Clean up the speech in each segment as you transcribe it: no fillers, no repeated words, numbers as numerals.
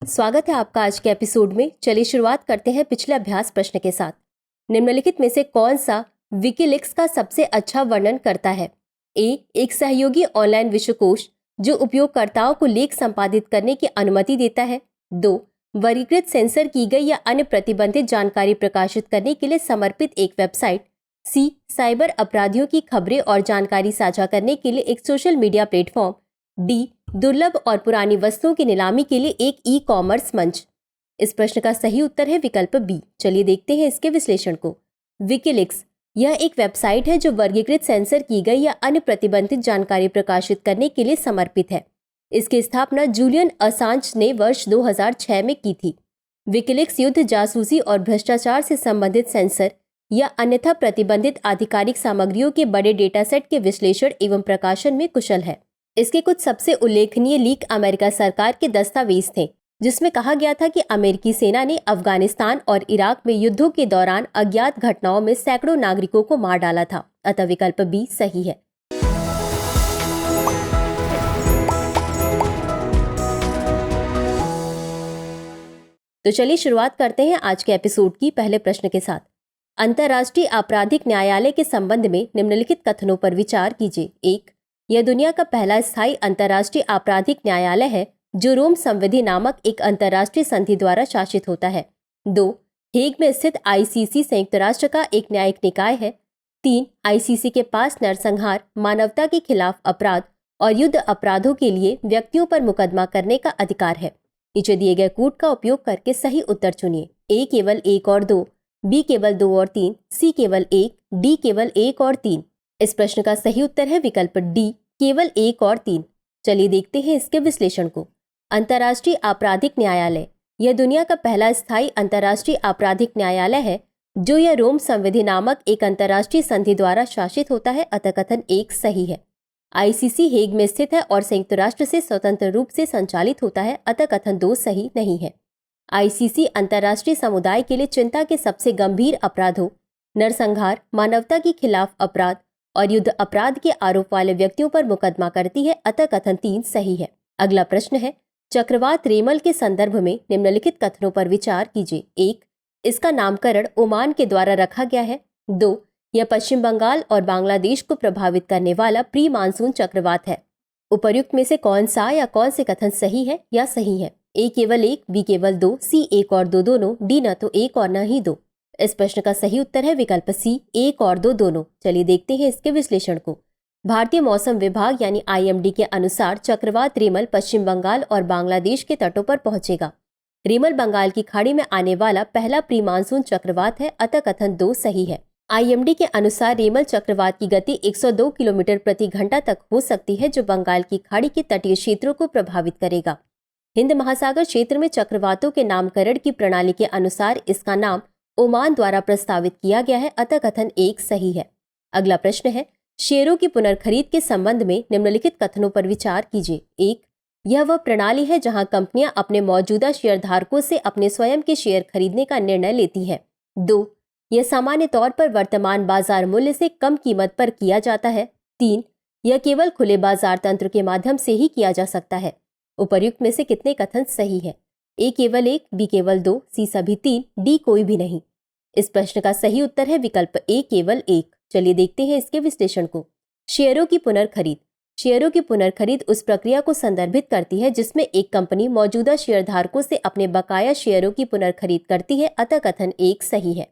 स्वागत है आपका आज के एपिसोड में। चलिए शुरुआत करते हैं पिछले अभ्यास प्रश्न के साथ। निम्नलिखित में से कौन सा विकीलीक्स का सबसे अच्छा वर्णन करता है? ए, एक सहयोगी ऑनलाइन विश्वकोश जो उपयोगकर्ताओं को लेख संपादित करने की अनुमति देता है। 2, वर्गीकृत सेंसर की गई या अन्य प्रतिबंधित जानकारी प्रकाशित करने के लिए समर्पित एक वेबसाइट। सी, साइबर अपराधियों की खबरें और जानकारी साझा करने के लिए एक सोशल मीडिया प्लेटफॉर्म। डी, दुर्लभ और पुरानी वस्तुओं की नीलामी के लिए एक ई कॉमर्स मंच। इस प्रश्न का सही उत्तर है विकल्प बी। चलिए देखते हैं इसके विश्लेषण को। विकीलीक्स यह एक वेबसाइट है जो वर्गीकृत सेंसर की गई या अन्य प्रतिबंधित जानकारी प्रकाशित करने के लिए समर्पित है। इसकी स्थापना जूलियन असांज ने वर्ष 2006 में की थी। विकीलीक्स युद्ध, जासूसी और भ्रष्टाचार से संबंधित सेंसर या अन्यथा प्रतिबंधित आधिकारिक सामग्रियों के बड़े डेटासेट के विश्लेषण एवं प्रकाशन में कुशल है। इसके कुछ सबसे उल्लेखनीय लीक अमेरिका सरकार के दस्तावेज थे, जिसमें कहा गया था कि अमेरिकी सेना ने अफगानिस्तान और इराक में युद्धों के दौरान अज्ञात घटनाओं में सैकड़ों नागरिकों को मार डाला था। अतः विकल्प बी सही है। तो चलिए शुरुआत करते हैं आज के एपिसोड की पहले प्रश्न के साथ। अंतर्राष्ट्रीय आपराधिक न्यायालय के संबंध में निम्नलिखित कथनों पर विचार कीजिए। 1, यह दुनिया का पहला स्थायी अंतर्राष्ट्रीय आपराधिक न्यायालय है जो रोम संविधि नामक एक अंतर्राष्ट्रीय संधि द्वारा शासित होता है। 2, हेग में स्थित आईसीसी संयुक्त राष्ट्र का एक न्यायिक निकाय है। 3, आईसीसी के पास नरसंहार, मानवता के खिलाफ अपराध और युद्ध अपराधों के लिए व्यक्तियों पर मुकदमा करने का अधिकार है। नीचे दिए गए कूट का उपयोग करके सही उत्तर चुनिए। ए केवल 1 और 2, बी केवल 2 और 3, सी केवल 1, डी केवल 1 और 3। इस प्रश्न का सही उत्तर है विकल्प डी, केवल 1 और 3। चलिए देखते हैं इसके विश्लेषण को। अंतर्राष्ट्रीय आपराधिक न्यायालय यह दुनिया का पहला स्थायी अंतर्राष्ट्रीय आपराधिक न्यायालय है जो यह रोम संविधि नामक एक अंतर्राष्ट्रीय संधि द्वारा शासित होता है। अतः कथन 1 सही है। आईसीसी हेग में स्थित है और संयुक्त राष्ट्र से स्वतंत्र रूप से संचालित होता है। अतः कथन 2 सही नहीं है। आईसीसी अंतर्राष्ट्रीय समुदाय के लिए चिंता के सबसे गंभीर अपराधों, नरसंहार, मानवता के खिलाफ अपराध और युद्ध अपराध के आरोप वाले व्यक्तियों पर मुकदमा करती है। अतः कथन 3 सही है। अगला प्रश्न है, चक्रवात रेमल के संदर्भ में निम्नलिखित कथनों पर विचार कीजिए। 1, इसका नामकरण ओमान के द्वारा रखा गया है। 2, यह पश्चिम बंगाल और बांग्लादेश को प्रभावित करने वाला प्री मानसून चक्रवात है। उपर्युक्त में से कौन सा या कौन से कथन सही है या सही है? ए केवल 1, बी केवल 2, सी 1 और 2 दोनों, डी न तो 1 और न ही 2। इस प्रश्न का सही उत्तर है विकल्प सी, 1 और 2 दोनों। चलिए देखते हैं इसके विश्लेषण को। भारतीय मौसम विभाग यानी आईएमडी के अनुसार चक्रवात रेमल पश्चिम बंगाल और बांग्लादेश के तटों पर पहुंचेगा। रेमल बंगाल की खाड़ी में आने वाला पहला प्री मानसून चक्रवात है। अतः कथन 2 सही है। आईएमडी के अनुसार रेमल चक्रवात की गति 102 किलोमीटर प्रति घंटा तक हो सकती है, जो बंगाल की खाड़ी के तटीय क्षेत्रों को प्रभावित करेगा। हिंद महासागर क्षेत्र में चक्रवातों के नामकरण की प्रणाली के अनुसार इसका नाम ओमान द्वारा प्रस्तावित किया गया है। अतः कथन 1 सही है। अगला प्रश्न है, शेयरों की पुनर्खरीद के संबंध में निम्नलिखित कथनों पर विचार कीजिए। 1, यह वह प्रणाली है जहां कंपनियां अपने मौजूदा शेयर धारकों से अपने स्वयं के शेयर खरीदने का निर्णय लेती है। 2, यह सामान्य तौर पर वर्तमान बाजार मूल्य से कम कीमत पर किया जाता है। 3, यह केवल खुले बाजार तंत्र के माध्यम से ही किया जा सकता है। उपर्युक्त में से कितने कथन सही है? ए केवल 1, बी केवल 2, सी सभी 3, डी कोई भी नहीं। इस प्रश्न का सही उत्तर है विकल्प ए केवल 1। चलिए देखते हैं इसके विश्लेषण को। शेयरों की पुनर्खरीद। शेयरों की पुनर्खरीद उस प्रक्रिया को संदर्भित करती है जिसमें एक कंपनी मौजूदा शेयरधारकों से अपने बकाया शेयरों की पुनर्खरीद करती है। अतः कथन 1 सही है।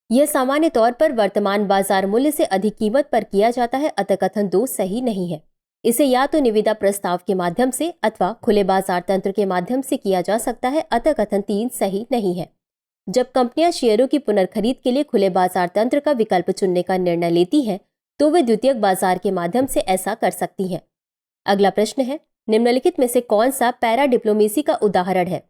यह सामान्य तौर पर वर्तमान बाजार मूल्य से अधिक कीमत पर किया जाता है। अतः कथन 2 सही नहीं है। इसे या तो निविदा प्रस्ताव के माध्यम से अथवा खुले बाजार तंत्र के माध्यम से किया जा सकता है। अतः कथन 3 सही नहीं है। जब कंपनियां शेयरों की पुनर्खरीद के लिए खुले बाजार तंत्र का विकल्प चुनने का निर्णय लेती हैं, तो वे द्वितीयक बाजार के माध्यम से ऐसा कर सकती हैं। अगला प्रश्न है, निम्नलिखित में से कौन सा पैरा डिप्लोमेसी का उदाहरण है?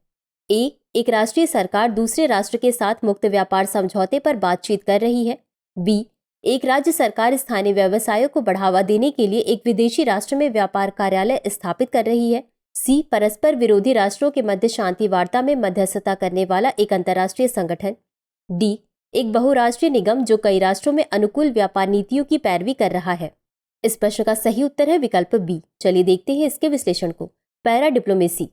ए, एक राष्ट्रीय सरकार दूसरे राष्ट्र के साथ मुक्त व्यापार समझौते पर बातचीत कर रही है। बी, एक राज्य सरकार स्थानीय व्यवसायों को बढ़ावा देने के लिए एक विदेशी राष्ट्र में व्यापार कार्यालय स्थापित कर रही है। सी, परस्पर विरोधी राष्ट्रों के मध्य शांति वार्ता में मध्यस्थता करने वाला एक अंतर्राष्ट्रीय संगठन। डी, एक बहुराष्ट्रीय निगम जो कई राष्ट्रों में अनुकूल व्यापार नीतियों की पैरवी कर रहा है। इस प्रश्न का सही उत्तर है विकल्प बी। चलिए देखते हैं इसके विश्लेषण को। पैरा डिप्लोमेसी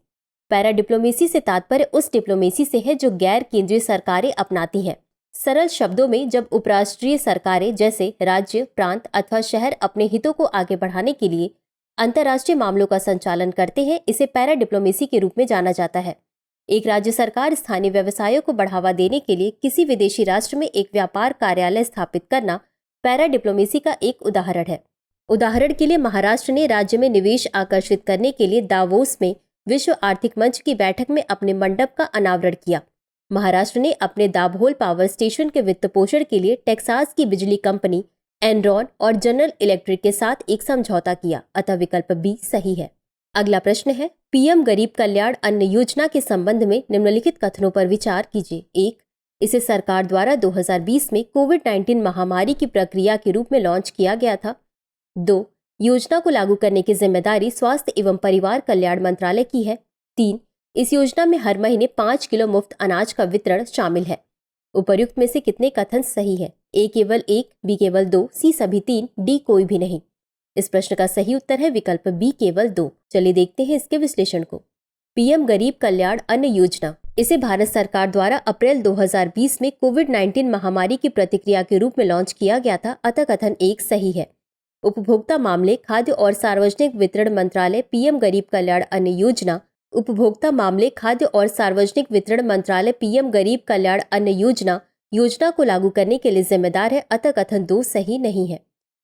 पैरा डिप्लोमेसी से तात्पर्य उस डिप्लोमेसी से है जो गैर केंद्रीय सरकारें अपनाती हैं। सरल शब्दों में, जब उपराष्ट्रीय सरकारें जैसे राज्य, प्रांत अथवा शहर अपने हितों को आगे बढ़ाने के लिए अंतर्राष्ट्रीय मामलों का संचालन करते हैं, इसे पैरा डिप्लोमेसी के रूप में जाना जाता है। एक राज्य सरकार स्थानीय व्यवसायों को बढ़ावा देने के लिए किसी विदेशी राष्ट्र में एक व्यापार कार्यालय स्थापित करना पैरा डिप्लोमेसी का एक उदाहरण है। उदाहरण के लिए महाराष्ट्र ने राज्य में निवेश आकर्षित करने के लिए दावोस में विश्व आर्थिक मंच की बैठक में अपने मंडप का अनावरण किया। महाराष्ट्र ने अपने दाभोल पावर स्टेशन के वित्त पोषण के लिए टेक्सास की बिजली कंपनी एनरॉन और जनरल इलेक्ट्रिक के साथ एक समझौता किया, अतः विकल्प बी सही है। अगला प्रश्न है, पीएम गरीब कल्याण अन्न योजना के संबंध में निम्नलिखित कथनों पर विचार कीजिए। 1. इसे सरकार द्वारा 2020 में कोविड-19 महामारी की प्रक्रिया के रूप में लॉन्च किया गया था। 2. योजना को लागू करने की जिम्मेदारी स्वास्थ्य एवं परिवार कल्याण मंत्रालय की है। 3. इस योजना में हर महीने 5 किलो मुफ्त अनाज का वितरण शामिल है। उपर्युक्त में से कितने कथन सही है? ए केवल 1, बी केवल 2, सी सभी 3, डी कोई भी नहीं। इस प्रश्न का सही उत्तर है विकल्प बी केवल 2। चलिए देखते हैं इसके विश्लेषण को। पीएम गरीब कल्याण अन्न योजना, इसे भारत सरकार द्वारा अप्रैल 2020 में कोविड-19 महामारी की प्रतिक्रिया के रूप में लॉन्च किया गया था, अतः कथन 1 सही है। उपभोक्ता मामले, खाद्य और सार्वजनिक वितरण मंत्रालय पीएम गरीब कल्याण अन्न योजना, उपभोक्ता मामले, खाद्य और सार्वजनिक वितरण मंत्रालय पीएम गरीब कल्याण अन्न योजना को लागू करने के लिए जिम्मेदार है, अतः कथन 2 सही नहीं है।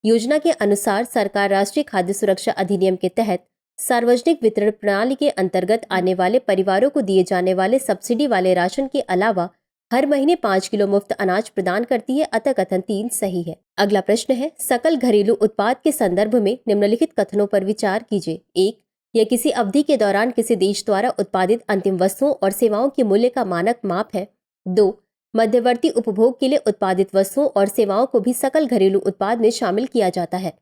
योजना के अनुसार सरकार राष्ट्रीय खाद्य सुरक्षा अधिनियम के तहत सार्वजनिक वितरण प्रणाली के अंतर्गत आने वाले परिवारों को दिए जाने वाले सब्सिडी वाले राशन के अलावा हर महीने 5 किलो मुफ्त अनाज प्रदान करती है, अतः कथन 3 सही है। अगला प्रश्न है, सकल घरेलू उत्पाद के संदर्भ में निम्नलिखित कथनों पर विचार कीजिए। 1. यह किसी अवधि के दौरान किसी देश द्वारा उत्पादित अंतिम वस्तुओं और सेवाओं के मूल्य का मानक माप है। 2. मध्यवर्ती उपभोग के लिए उत्पादित वस्तुओं और सेवाओं को भी सकल घरेलू उत्पाद में शामिल किया जाता है।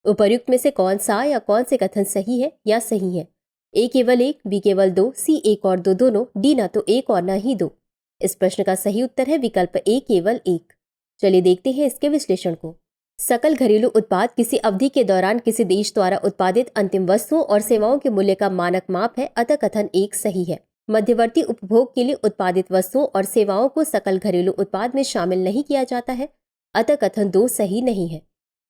उपर्युक्त में से कौन सा या कौन से कथन सही है या सही है? ए केवल 1, बी केवल 2, सी 1 और 2 दोनों, डी न तो 1 और न ही 2। इस प्रश्न का सही उत्तर है विकल्प ए केवल 1। चलिए देखते हैं इसके विश्लेषण को। सकल घरेलू उत्पाद किसी अवधि के दौरान किसी देश द्वारा उत्पादित अंतिम वस्तुओं और सेवाओं के मूल्य का मानक माप है, अतः कथन 1 सही है। मध्यवर्ती उपभोग के लिए उत्पादित वस्तुओं और सेवाओं को सकल घरेलू उत्पाद में शामिल नहीं किया जाता है, अतः कथन 2 सही नहीं है।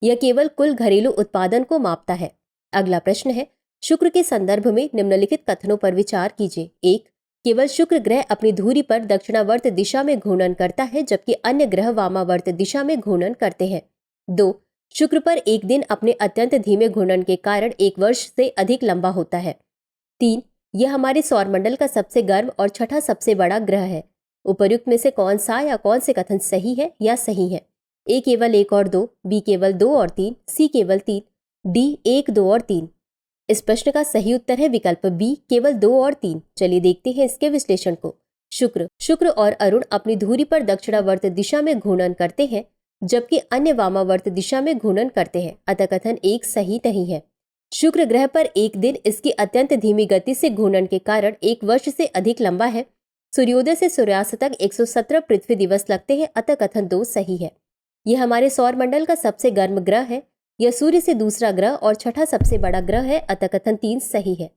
यह केवल कुल घरेलू उत्पादन को मापता है। अगला प्रश्न है, शुक्र के संदर्भ में निम्नलिखित कथनों पर विचार कीजिए। 1. केवल शुक्र ग्रह अपनी धुरी पर दक्षिणावर्त दिशा में घूर्णन करता है, जबकि अन्य ग्रह वामावर्त दिशा में घूर्णन करते हैं। 2. शुक्र पर एक दिन अपने अत्यंत धीमे घूर्णन के कारण 1 वर्ष से अधिक लंबा होता है। 3. यह हमारे सौरमंडल का सबसे गर्म और छठा सबसे बड़ा ग्रह है। उपर्युक्त में से कौन सा या कौन से कथन सही है या सही है? ए केवल 1 और 2, बी केवल 2 और 3, सी केवल 3, डी 1, 2 और 3। इस प्रश्न का सही उत्तर है विकल्प बी केवल 2 और 3। चलिए देखते हैं इसके विश्लेषण को। शुक्र और अरुण अपनी धुरी पर दक्षिणावर्त दिशा में घूर्णन करते हैं, जबकि अन्य वामावर्त दिशा में घूर्णन करते हैं, अतः कथन 1 सही नहीं है। शुक्र ग्रह पर एक दिन इसकी अत्यंत धीमी गति से घूर्णन के कारण 1 वर्ष से अधिक लंबा है। सूर्योदय से सूर्यास्त तक 117 पृथ्वी दिवस लगते हैं, अतः कथन 2 सही है। यह हमारे सौरमंडल का सबसे गर्म ग्रह है। यह सूर्य से दूसरा ग्रह और छठा सबसे बड़ा ग्रह है, अतः कथन 3 सही है।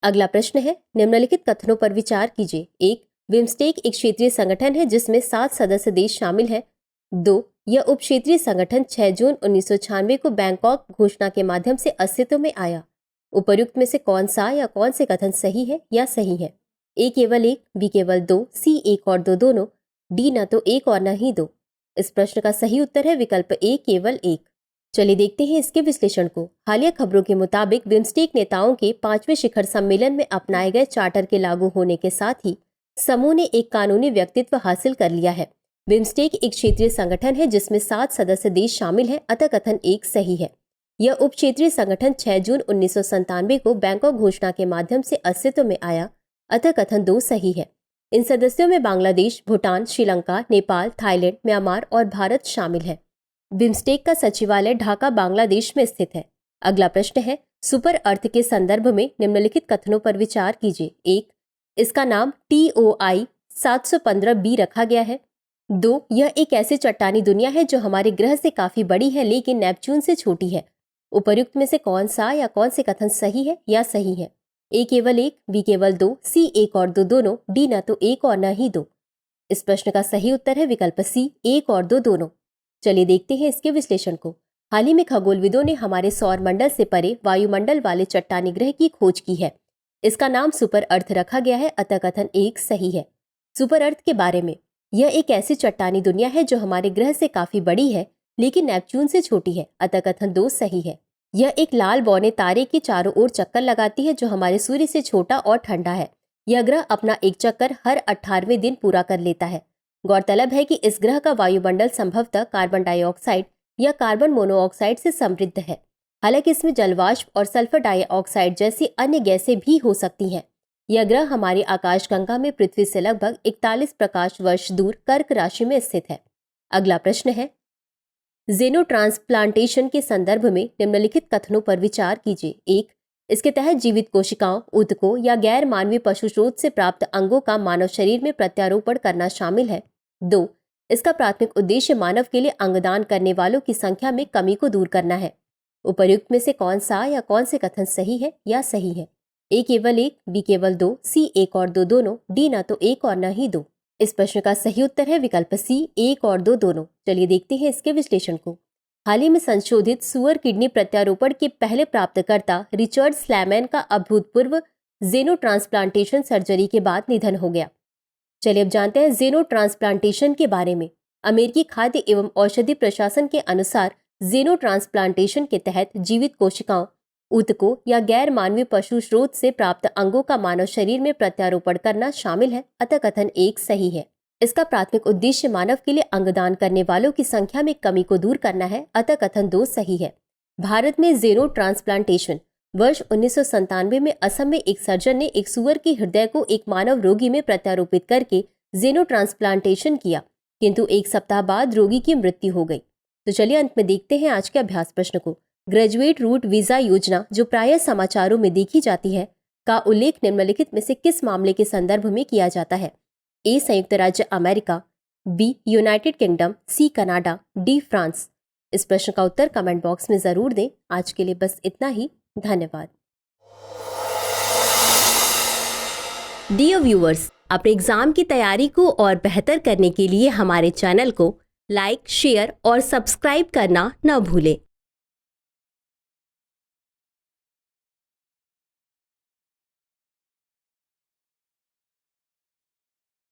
अगला प्रश्न है, निम्नलिखित कथनों पर विचार कीजिए। 1. बिम्स्टेक एक क्षेत्रीय संगठन है जिसमें 7 सदस्य देश शामिल हैं। 2. यह उप क्षेत्रीय संगठन 6 जून 1996 को बैंकॉक घोषणा के माध्यम से अस्तित्व में आया। उपर्युक्त में से कौन सा या कौन से कथन सही है या सही है? ए केवल 1, बी केवल 2, सी 1 और 2 दोनों, डी न तो 1 और न ही 2। इस प्रश्न का सही उत्तर है विकल्प ए केवल 1। चलिए देखते हैं इसके विश्लेषण को। हालिया खबरों के मुताबिक बिम्स्टेक नेताओं के 5वें शिखर सम्मेलन में अपनाए गए चार्टर के लागू होने के साथ ही समूह ने एक कानूनी व्यक्तित्व हासिल कर लिया है। बिम्स्टेक एक क्षेत्रीय संगठन है जिसमें 7 सदस्य देश शामिल हैं, अतः कथन 1 सही है। यह उप क्षेत्रीय संगठन 6 जून 1997 को बैंकॉक घोषणा के माध्यम से अस्तित्व में आया, अतः कथन 2 सही है। इन सदस्यों में बांग्लादेश, भूटान, श्रीलंका, नेपाल, थाईलैंड, म्यांमार और भारत शामिल है। बिम्स्टेक का सचिवालय ढाका, बांग्लादेश में स्थित है। अगला प्रश्न है, सुपर अर्थ के संदर्भ में निम्नलिखित कथनों पर विचार कीजिए। 1. इसका नाम TOI 715b रखा गया है। 2. यह एक ऐसी चट्टानी दुनिया है जो हमारे ग्रह से काफी बड़ी है लेकिन नेपच्यून से छोटी है। उपर्युक्त में से कौन सा या कौन से कथन सही है या सही है? ए केवल एक, बी केवल दो, सी एक और दो दोनों, डी न तो एक और न ही दो। इस प्रश्न का सही उत्तर है विकल्प सी, एक और दो दोनों। चलिए देखते हैं इसके विश्लेषण को। हाल ही में खगोलविदों ने हमारे सौर मंडल से परे वायुमंडल वाले चट्टानी ग्रह की खोज की है। इसका नाम सुपर अर्थ रखा गया है, अतः कथन एक सही है। सुपर अर्थ के बारे में, यह एक ऐसी चट्टानी दुनिया है जो हमारे ग्रह से काफी बड़ी है लेकिन नेपच्यून से छोटी है, अतः कथन दो सही है। यह एक लाल बौने तारे के चारों ओर चक्कर लगाती है जो हमारे सूर्य से छोटा और ठंडा है। यह ग्रह अपना एक चक्कर हर 18वें दिन पूरा कर लेता है। गौरतलब है कि इस ग्रह का वायुमंडल संभवतः कार्बन डाइऑक्साइड या कार्बन मोनोऑक्साइड से समृद्ध है। हालांकि इसमें जलवाष्प और सल्फर डाइऑक्साइड जैसी अन्य गैसें भी हो सकती हैं। यह ग्रह हमारी आकाशगंगा में पृथ्वी से लगभग 41 प्रकाश वर्ष दूर कर्क राशि में स्थित है। अगला प्रश्न है, जेनो ट्रांसप्लांटेशन के संदर्भ में निम्नलिखित कथनों पर विचार कीजिए। एक, इसके तहत जीवित कोशिकाओं, ऊतकों या गैर मानवीय पशु स्रोत से प्राप्त अंगों का मानव शरीर में प्रत्यारोपण करना शामिल है। दो, इसका प्राथमिक उद्देश्य मानव के लिए अंगदान करने वालों की संख्या में कमी को दूर करना है। उपर्युक्त में से कौन सा या कौन से कथन सही है या सही है? ए केवल एक, बी केवल दो, सी एक और दो दोनों, डी न तो एक और न ही दो। इस प्रश्न का सही उत्तर है विकल्प सी, एक और दो दोनों। चलिए देखते हैं इसके विश्लेषण को। हाल ही में संशोधित सुअर किडनी प्रत्यारोपण के पहले प्राप्तकर्ता रिचर्ड स्लैमैन का अभूतपूर्व जेनो ट्रांसप्लांटेशन सर्जरी के बाद निधन हो गया। चलिए अब जानते हैं जेनो ट्रांसप्लांटेशन के बारे में। अमेरिकी खाद्य एवं औषधि प्रशासन के अनुसार जेनो ट्रांसप्लांटेशन के तहत जीवित कोशिकाओं, ऊतकों या गैर मानवीय पशु स्रोत से प्राप्त अंगों का मानव शरीर में प्रत्यारोपण करना शामिल है, अतः कथन एक सही है। इसका प्राथमिक उद्देश्य मानव के लिए अंगदान करने वालों की संख्या में कमी को दूर करना है, अतः कथन दो सही है। भारत में जेनो ट्रांसप्लांटेशन वर्ष 1997 में असम में एक सर्जन ने एक सुअर के हृदय को एक मानव रोगी में प्रत्यारोपित करके जेनो ट्रांसप्लांटेशन किया, किंतु एक सप्ताह बाद रोगी की मृत्यु हो गई। तो चलिए अंत में देखते हैं आज के अभ्यास प्रश्न को। ग्रेजुएट रूट वीजा योजना जो प्रायः समाचारों में देखी जाती है का उल्लेख निम्नलिखित में से किस मामले के संदर्भ में किया जाता है? ए संयुक्त राज्य America, B United Kingdom, C Canada, D France. इस प्रश्न का उत्तर कमेंट बॉक्स में जरूर दें। आज के लिए बस इतना ही। धन्यवाद। डियर व्यूअर्स, अपने एग्जाम की तैयारी को और बेहतर करने के लिए हमारे चैनल को लाइक, शेयर और सब्सक्राइब करना न भूलें।